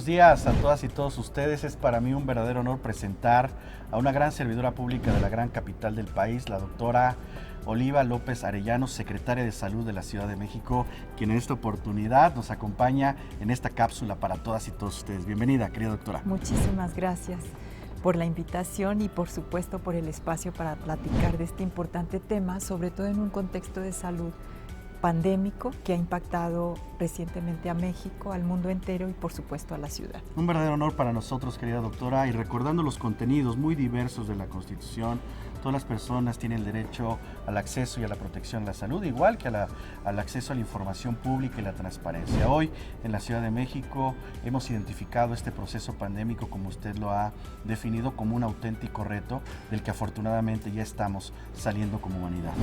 días a todas y todos ustedes. Es para mí un verdadero honor presentar a una gran servidora pública de la gran capital del país, la doctora Oliva López Arellano, secretaria de Salud de la Ciudad de México, quien en esta oportunidad nos acompaña en esta cápsula para todas y todos ustedes. Bienvenida, querida doctora. Muchísimas gracias por la invitación y por supuesto por el espacio para platicar de este importante tema, sobre todo en un contexto de salud pandémico que ha impactado recientemente a México, al mundo entero y por supuesto a la ciudad. Un verdadero honor para nosotros, querida doctora, y recordando los contenidos muy diversos de la Constitución, todas las personas tienen el derecho al acceso y a la protección a la salud, igual que al acceso a la información pública y la transparencia. Hoy en la Ciudad de México hemos identificado este proceso pandémico, como usted lo ha definido, como un auténtico reto del que afortunadamente ya estamos saliendo como humanidad.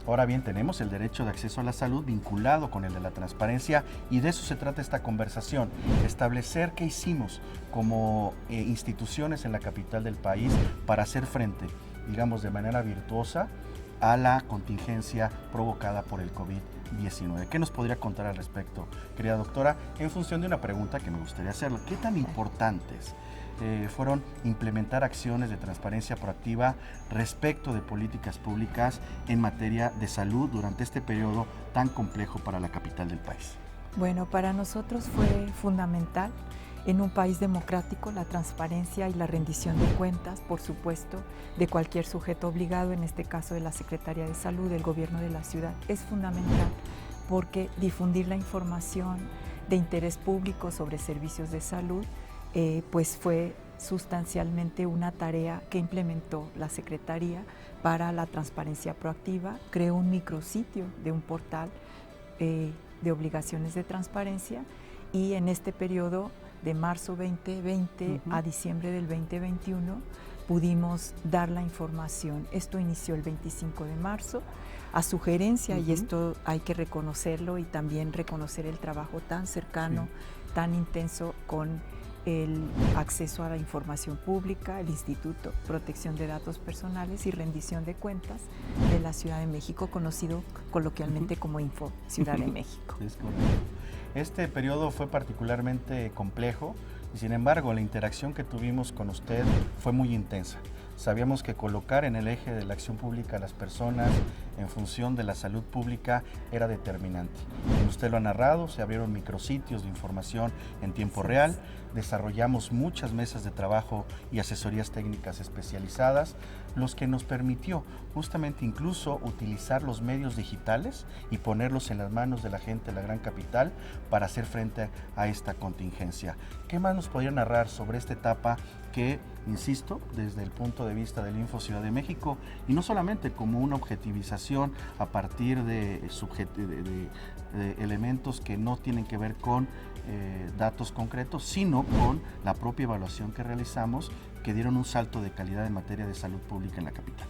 Ahora bien, tenemos el derecho de acceso a la salud vinculado con el de la transparencia y de eso se trata esta conversación, establecer qué hicimos como instituciones en la capital del país para hacer frente, digamos, de manera virtuosa a la contingencia provocada por el COVID-19. ¿Qué nos podría contar al respecto, querida doctora? En función de una pregunta que me gustaría hacerle, ¿qué tan importantes fueron implementar acciones de transparencia proactiva respecto de políticas públicas en materia de salud durante este periodo tan complejo para la capital del país? Bueno, para nosotros fue fundamental en un país democrático la transparencia y la rendición de cuentas, por supuesto, de cualquier sujeto obligado, en este caso de la Secretaría de Salud, del Gobierno de la Ciudad. Es fundamental porque difundir la información de interés público sobre servicios de salud pues fue sustancialmente una tarea que implementó la Secretaría para la transparencia proactiva. Creó un micrositio de un portal de obligaciones de transparencia y en este periodo de marzo 2020 a diciembre del 2021 pudimos dar la información. Esto inició el 25 de marzo a sugerencia y esto hay que reconocerlo y también reconocer el trabajo tan cercano, tan intenso con el acceso a la información pública, el Instituto Protección de Datos Personales y Rendición de Cuentas de la Ciudad de México, conocido coloquialmente como Info Ciudad de México. Es correcto. Este periodo fue particularmente complejo y sin embargo la interacción que tuvimos con usted fue muy intensa. Sabíamos que colocar en el eje de la acción pública a las personas en función de la salud pública era determinante. Como usted lo ha narrado, se abrieron micrositios de información en tiempo real, desarrollamos muchas mesas de trabajo y asesorías técnicas especializadas, los que nos permitió justamente incluso utilizar los medios digitales y ponerlos en las manos de la gente de la gran capital para hacer frente a esta contingencia. ¿Qué más nos podría narrar sobre esta etapa que, insisto, desde el punto de vista del Info Ciudad de México, y no solamente como una objetivización a partir de elementos que no tienen que ver con datos concretos, sino con la propia evaluación que realizamos, que dieron un salto de calidad en materia de salud pública en la capital?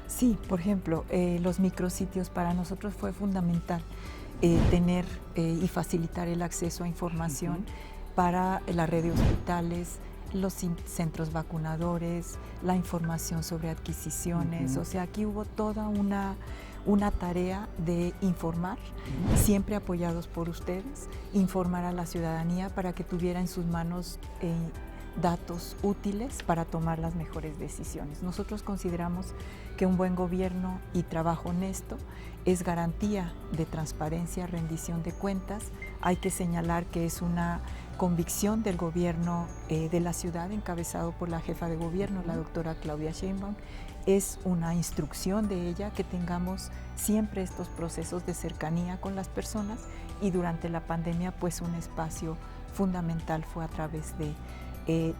Sí, por ejemplo, los micrositios para nosotros fue fundamental tener y facilitar el acceso a información para la red de hospitales, los centros vacunadores, la información sobre adquisiciones. O sea, aquí hubo toda una tarea de informar, siempre apoyados por ustedes, informar a la ciudadanía para que tuviera en sus manos datos útiles para tomar las mejores decisiones. Nosotros consideramos que un buen gobierno y trabajo honesto es garantía de transparencia, rendición de cuentas. Hay que señalar que es una convicción del gobierno de la ciudad, encabezado por la jefa de gobierno, la doctora Claudia Sheinbaum. Es una instrucción de ella que tengamos siempre estos procesos de cercanía con las personas y durante la pandemia pues un espacio fundamental fue a través de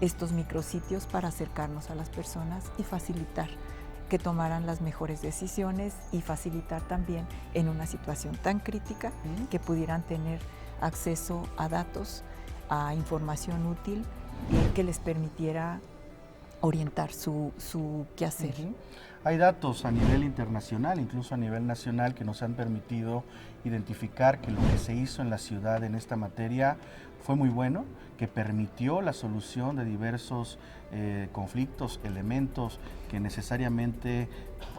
estos micrositios para acercarnos a las personas y facilitar que tomaran las mejores decisiones y facilitar también en una situación tan crítica que pudieran tener acceso a datos, a información útil que les permitiera orientar su quehacer. Hay datos a nivel internacional, incluso a nivel nacional, que nos han permitido identificar que lo que se hizo en la ciudad en esta materia fue muy bueno, que permitió la solución de diversos conflictos, elementos que necesariamente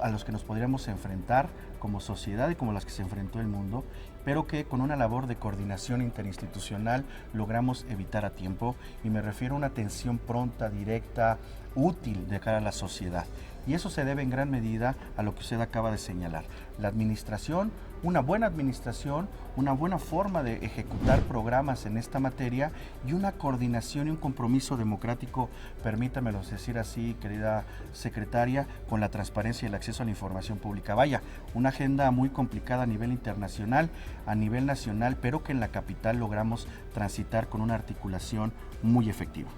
a los que nos podríamos enfrentar como sociedad y como las que se enfrentó el mundo, pero que con una labor de coordinación interinstitucional logramos evitar a tiempo, y me refiero a una atención pronta, directa, útil de cara a la sociedad. Y eso se debe en gran medida a lo que usted acaba de señalar. La administración, una buena administración, una buena forma de ejecutar programas en esta materia y una coordinación y un compromiso democrático, permítamelo decir así, querida secretaria, con la transparencia y el acceso a la información pública. Vaya, una agenda muy complicada a nivel internacional, a nivel nacional, pero que en la capital logramos transitar con una articulación muy efectiva.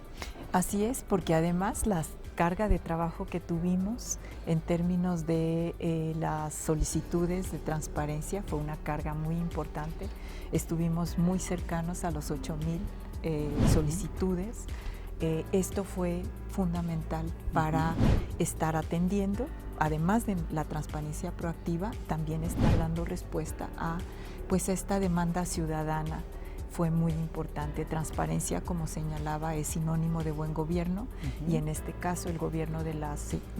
Así es, porque además la carga de trabajo que tuvimos en términos de las solicitudes de transparencia fue una carga muy importante. Estuvimos muy cercanos a los 8,000 solicitudes. Esto fue fundamental para estar atendiendo, además de la transparencia proactiva, también estar dando respuesta a pues esta demanda ciudadana. Fue muy importante. Transparencia, como señalaba, es sinónimo de buen gobierno, y en este caso el gobierno de la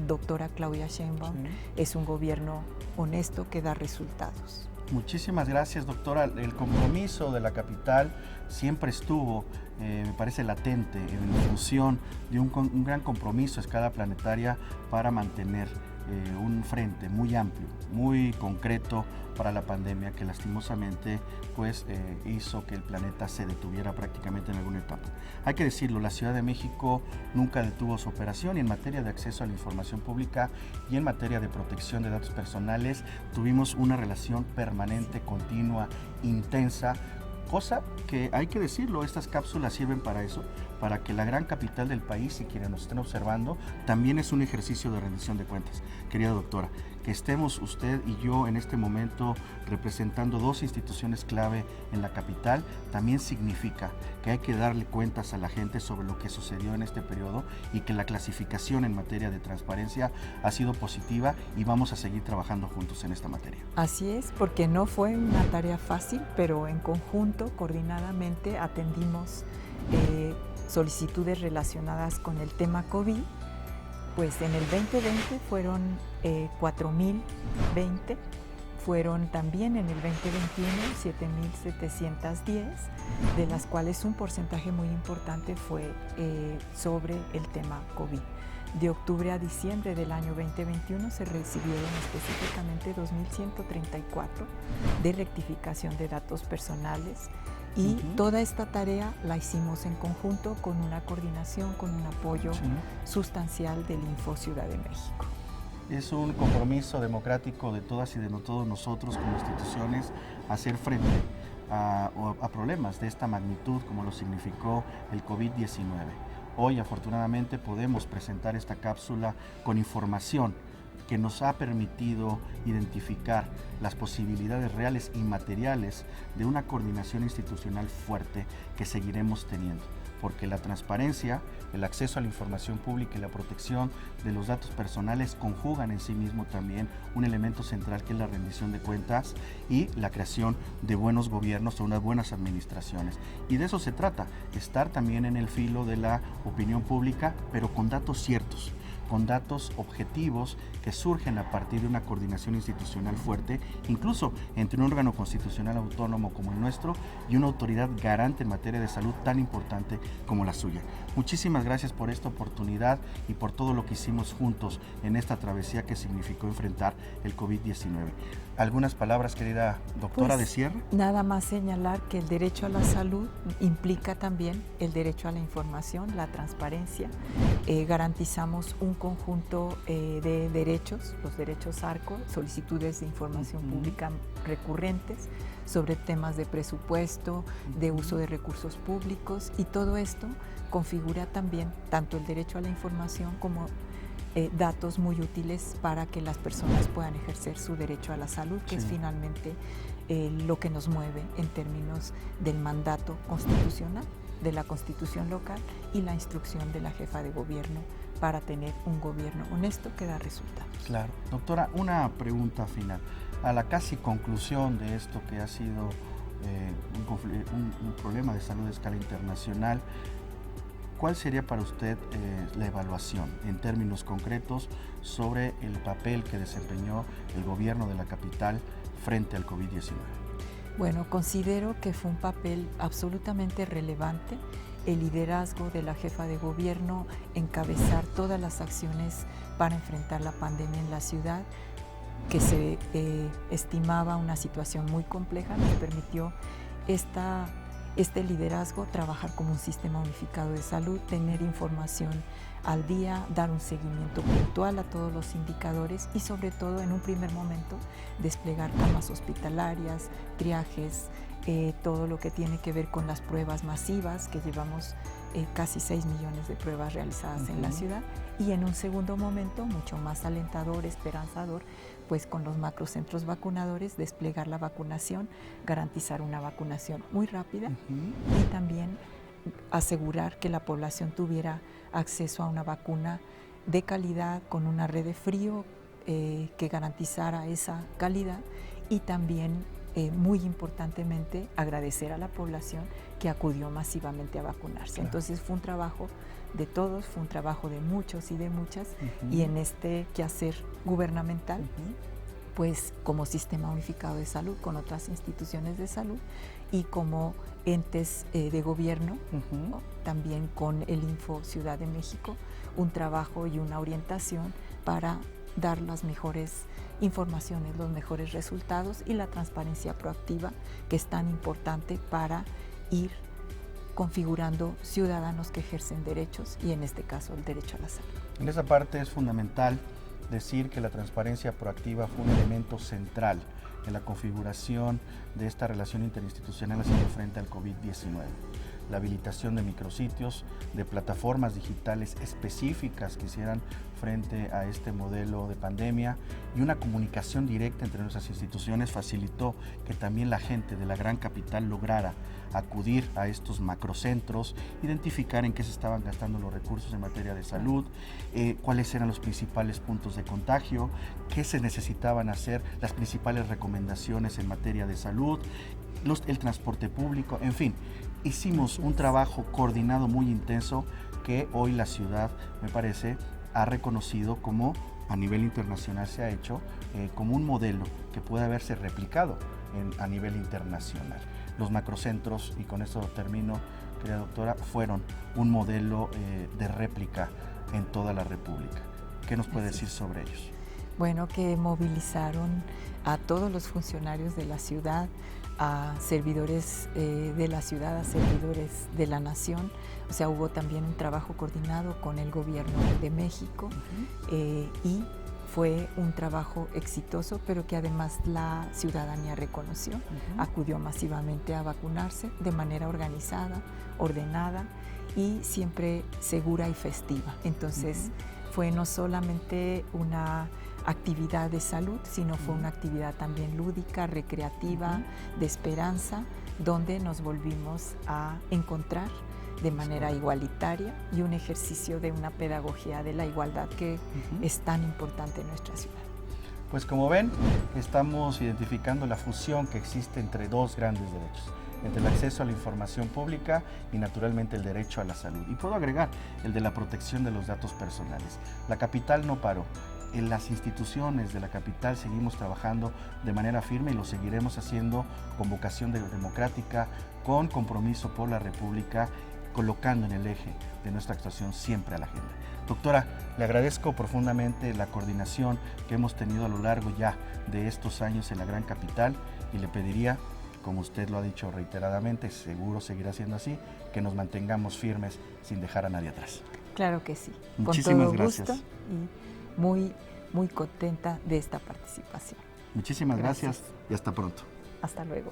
doctora Claudia Sheinbaum es un gobierno honesto que da resultados. Muchísimas gracias, doctora. El compromiso de la capital siempre estuvo, me parece latente, en función de un gran compromiso a escala planetaria para mantener un frente muy amplio, muy concreto para la pandemia, que lastimosamente pues hizo que el planeta se detuviera prácticamente en alguna etapa. Hay que decirlo, la Ciudad de México nunca detuvo su operación, y en materia de acceso a la información pública y en materia de protección de datos personales tuvimos una relación permanente, continua, intensa, cosa que hay que decirlo, estas cápsulas sirven para eso, para que la gran capital del país y quienes nos estén observando, también es un ejercicio de rendición de cuentas. Querida doctora, que estemos usted y yo en este momento representando dos instituciones clave en la capital, también significa que hay que darle cuentas a la gente sobre lo que sucedió en este periodo, y que la clasificación en materia de transparencia ha sido positiva, y vamos a seguir trabajando juntos en esta materia. Así es, porque no fue una tarea fácil, pero en conjunto, coordinadamente, atendimos solicitudes relacionadas con el tema COVID. Pues en el 2020 fueron 4,020, fueron también en el 2021 7,710, de las cuales un porcentaje muy importante fue sobre el tema COVID. De octubre a diciembre del año 2021 se recibieron específicamente 2,134 de rectificación de datos personales, y toda esta tarea la hicimos en conjunto, con una coordinación, con un apoyo sustancial del Info Ciudad de México. Es un compromiso democrático de todas y de todos nosotros como instituciones hacer frente a problemas de esta magnitud como lo significó el COVID-19. Hoy afortunadamente podemos presentar esta cápsula con información que nos ha permitido identificar las posibilidades reales y materiales de una coordinación institucional fuerte que seguiremos teniendo, porque la transparencia, el acceso a la información pública y la protección de los datos personales conjugan en sí mismo también un elemento central, que es la rendición de cuentas y la creación de buenos gobiernos o unas buenas administraciones. Y de eso se trata, estar también en el filo de la opinión pública, pero con datos ciertos, con datos objetivos que surgen a partir de una coordinación institucional fuerte, incluso entre un órgano constitucional autónomo como el nuestro y una autoridad garante en materia de salud tan importante como la suya. Muchísimas gracias por esta oportunidad y por todo lo que hicimos juntos en esta travesía que significó enfrentar el COVID-19. ¿Algunas palabras, querida doctora, de cierre? Nada más señalar que el derecho a la salud implica también el derecho a la información, la transparencia. Garantizamos un conjunto de derechos, los derechos ARCO, solicitudes de información pública recurrentes sobre temas de presupuesto, de uso de recursos públicos, y todo esto configura también tanto el derecho a la información como datos muy útiles para que las personas puedan ejercer su derecho a la salud, que es finalmente lo que nos mueve en términos del mandato constitucional, de la Constitución local y la instrucción de la jefa de gobierno para tener un gobierno honesto que da resultados. Claro. Doctora, una pregunta final. A la casi conclusión de esto que ha sido un problema de salud a escala internacional, ¿cuál sería para usted la evaluación en términos concretos sobre el papel que desempeñó el gobierno de la capital frente al COVID-19? Bueno, considero que fue un papel absolutamente relevante el liderazgo de la jefa de gobierno, encabezar todas las acciones para enfrentar la pandemia en la ciudad, que se estimaba una situación muy compleja, nos permitió este liderazgo, trabajar como un sistema unificado de salud, tener información al día, dar un seguimiento puntual a todos los indicadores y sobre todo en un primer momento desplegar camas hospitalarias, triajes, todo lo que tiene que ver con las pruebas masivas, que llevamos casi 6 millones de pruebas realizadas en la ciudad, y en un segundo momento, mucho más alentador, esperanzador, pues con los macrocentros vacunadores, desplegar la vacunación, garantizar una vacunación muy rápida y también asegurar que la población tuviera acceso a una vacuna de calidad, con una red de frío que garantizara esa calidad, y también muy importantemente agradecer a la población que acudió masivamente a vacunarse. Claro. Entonces fue un trabajo de todos, fue un trabajo de muchos y de muchas, y en este quehacer gubernamental, pues como sistema unificado de salud con otras instituciones de salud y como entes de gobierno, ¿no? También con el Info Ciudad de México, un trabajo y una orientación para dar las mejores informaciones, los mejores resultados y la transparencia proactiva, que es tan importante para ir configurando ciudadanos que ejercen derechos, y en este caso el derecho a la salud. En esa parte es fundamental decir que la transparencia proactiva fue un elemento central en la configuración de esta relación interinstitucional haciendo frente al COVID-19. La habilitación de micrositios, de plataformas digitales específicas que hicieran frente a este modelo de pandemia, y una comunicación directa entre nuestras instituciones facilitó que también la gente de la gran capital lograra acudir a estos macrocentros, identificar en qué se estaban gastando los recursos en materia de salud, cuáles eran los principales puntos de contagio, qué se necesitaban hacer, las principales recomendaciones en materia de salud, el transporte público, en fin. Hicimos un trabajo coordinado muy intenso que hoy la ciudad, me parece, ha reconocido como a nivel internacional se ha hecho como un modelo que puede haberse replicado a nivel internacional. Los macrocentros, y con eso termino, querida doctora, fueron un modelo de réplica en toda la República. ¿Qué nos puede decir sobre ellos? Bueno, que movilizaron a todos los funcionarios de la ciudad, a servidores de la ciudad, a servidores de la nación. O sea, hubo también un trabajo coordinado con el gobierno de México y fue un trabajo exitoso, pero que además la ciudadanía reconoció. Acudió masivamente a vacunarse de manera organizada, ordenada y siempre segura y festiva. Entonces, fue no solamente una actividad de salud, sino fue una actividad también lúdica, recreativa, de esperanza, donde nos volvimos a encontrar de manera igualitaria y un ejercicio de una pedagogía de la igualdad que es tan importante en nuestra ciudad. Pues como ven, estamos identificando la fusión que existe entre dos grandes derechos, entre el acceso a la información pública y naturalmente el derecho a la salud. Y puedo agregar el de la protección de los datos personales. La capital no paró. En las instituciones de la capital seguimos trabajando de manera firme y lo seguiremos haciendo con vocación democrática, con compromiso por la República, colocando en el eje de nuestra actuación siempre a la agenda. Doctora, le agradezco profundamente la coordinación que hemos tenido a lo largo ya de estos años en la gran capital y le pediría, como usted lo ha dicho reiteradamente, seguro seguirá siendo así, que nos mantengamos firmes sin dejar a nadie atrás. Claro que sí. Muchísimas con todo gracias. Gusto y muy contenta de esta participación. Muchísimas gracias y hasta pronto. Hasta luego.